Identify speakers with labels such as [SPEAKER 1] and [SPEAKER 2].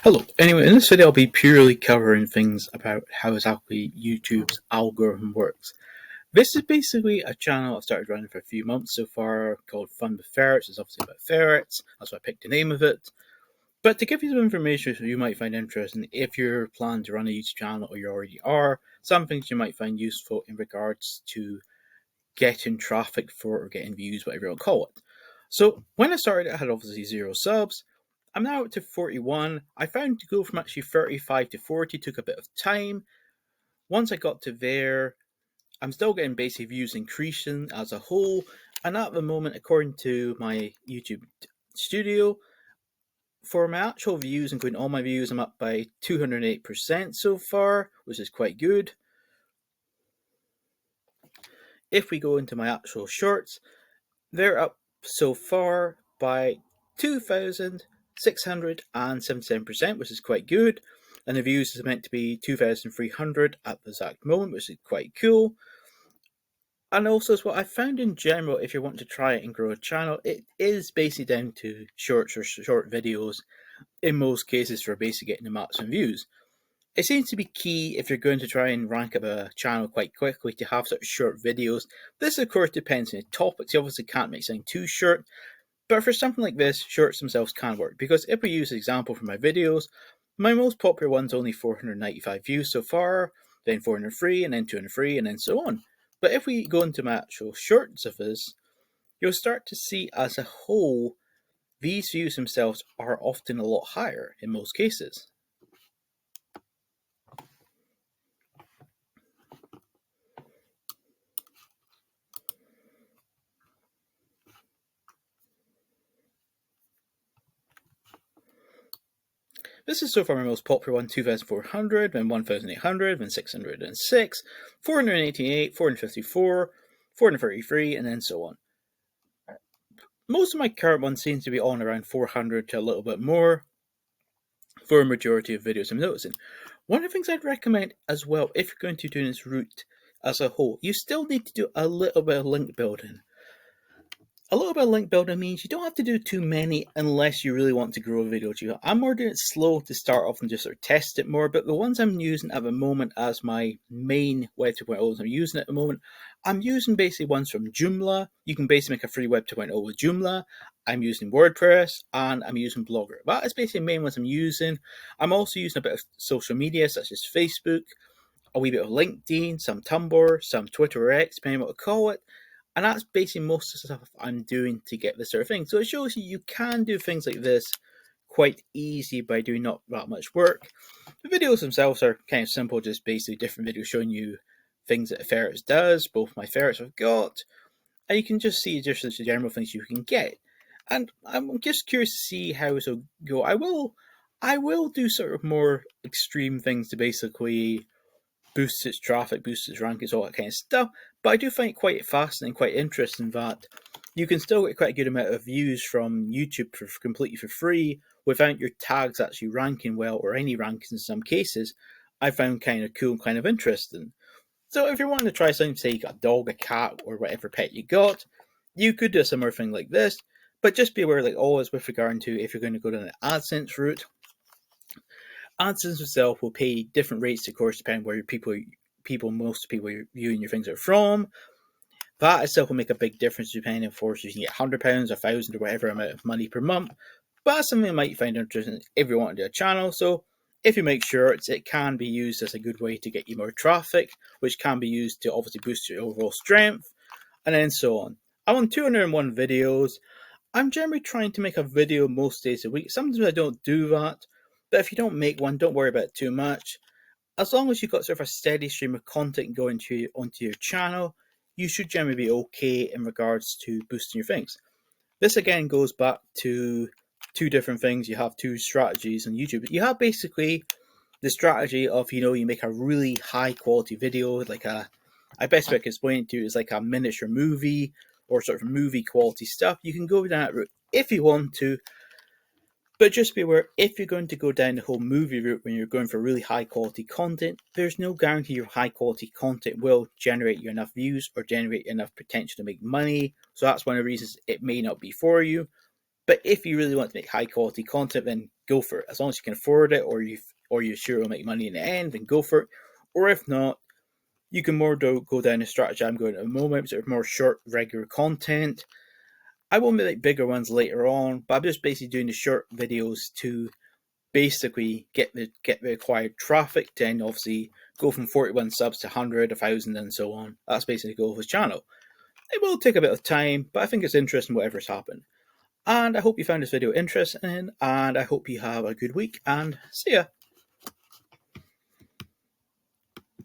[SPEAKER 1] Hello. Anyway, in this video I'll be purely covering things about how exactly YouTube's algorithm works. This is basically a channel I've started running for a few months so far called Fun with Ferrets. It's obviously about ferrets, that's why I picked the name of it. But to give you some information so you might find interesting if you're planning to run a YouTube channel or you already are, some things you might find useful in regards to getting traffic for or getting views, whatever you'll call it. So when I started, I had obviously 0 subs. I'm now up to 41. I found to go from actually 35 to 40 took a bit of time. Once I got to there, I'm still getting basic views increasing as a whole. And at the moment, according to my YouTube studio, for my actual views, including all my views, I'm up by 208% so far, which is quite good. If we go into my actual shorts, they're up so far by 2,677%, which is quite good. And the views is meant to be 2,300 at the exact moment, which is quite cool. And also, as what I found in general, if you want to try it and grow a channel, it is basically down to shorts or short videos in most cases for basically getting the maximum views. It seems to be key if you're going to try and rank up a channel quite quickly to have such short videos. This, of course, depends on the topics. You obviously can't make something too short, but for something like this, shorts themselves can work. Because if we use an example from my videos, my most popular one's only 495 views so far, then 403, and then 203, and then so on. But if we go into my actual shorts of this, you'll start to see as a whole, these views themselves are often a lot higher in most cases. This is so far my most popular one, 2,400, then 1,800, then 606, 488, 454, 433, and then so on. Most of my current ones seem to be on around 400 to a little bit more for a majority of videos I'm noticing. One of the things I'd recommend as well, if you're going to do this route as a whole, you still need to do a little bit of link building. A little bit of link building means you don't have to do too many unless you really want to grow a video channel. I'm more doing it slow to start off and just sort of test it more, but the ones I'm using at the moment as my main Web 2.0s I'm using at the moment, I'm using basically ones from Joomla. You can basically make a free Web 2.0 with Joomla. I'm using WordPress and I'm using Blogger. That is basically the main ones I'm using. I'm also using a bit of social media such as Facebook, a wee bit of LinkedIn, some Tumblr, some Twitter or X, depending on what to call it. And that's basically most of the stuff I'm doing to get this sort of thing. So it shows you can do things like this quite easy by doing not that much work. The videos themselves are kind of simple, just basically different videos showing you things that a ferret does, both my ferrets have got, and you can just see just the general things you can get. And I'm just curious to see how this will go. I will do sort of more extreme things to basically boost its traffic, boost its rankings, all that kind of stuff. But I do find it quite fascinating, quite interesting that you can still get quite a good amount of views from YouTube for completely for free without your tags actually ranking well, or any rankings in some cases. I found kind of cool and kind of interesting. So if you're wanting to try something, say you got a dog, a cat, or whatever pet you got, you could do a similar thing like this. But just be aware, like always, with regard to if you're going to go down the AdSense route, AdSense itself will pay different rates, of course, depending where most people you're viewing your things are from. That itself will make a big difference depending, of course, you can get £100, £1,000, or whatever amount of money per month. But that's something you might find interesting if you want to do a channel. So if you make shorts, it can be used as a good way to get you more traffic, which can be used to obviously boost your overall strength, and then so on. I'm on 201 videos. I'm generally trying to make a video most days a week. Sometimes I don't do that, but if you don't make one, don't worry about it too much. As long as you've got sort of a steady stream of content going onto your channel, you should generally be okay in regards to boosting your things. This again goes back to two different things. You have two strategies on YouTube. You have basically the strategy of, you make a really high quality video, like I best way I can explain it to you is like a miniature movie or sort of movie quality stuff. You can go down that route if you want to. But just be aware, if you're going to go down the whole movie route when you're going for really high quality content, there's no guarantee your high quality content will generate you enough views or generate enough potential to make money. So that's one of the reasons it may not be for you. But if you really want to make high quality content, then go for it. As long as you can afford it, or you're sure it'll make money in the end, then go for it. Or if not, you can more go down the strategy I'm going at the moment, sort of more short, regular content. I will make bigger ones later on, but I'm just basically doing the short videos to basically get the required traffic, then obviously go from 41 subs to 100, 1,000, and so on. That's basically the goal of this channel. It will take a bit of time, but I think it's interesting whatever's happened. And I hope you found this video interesting, and I hope you have a good week, and see ya!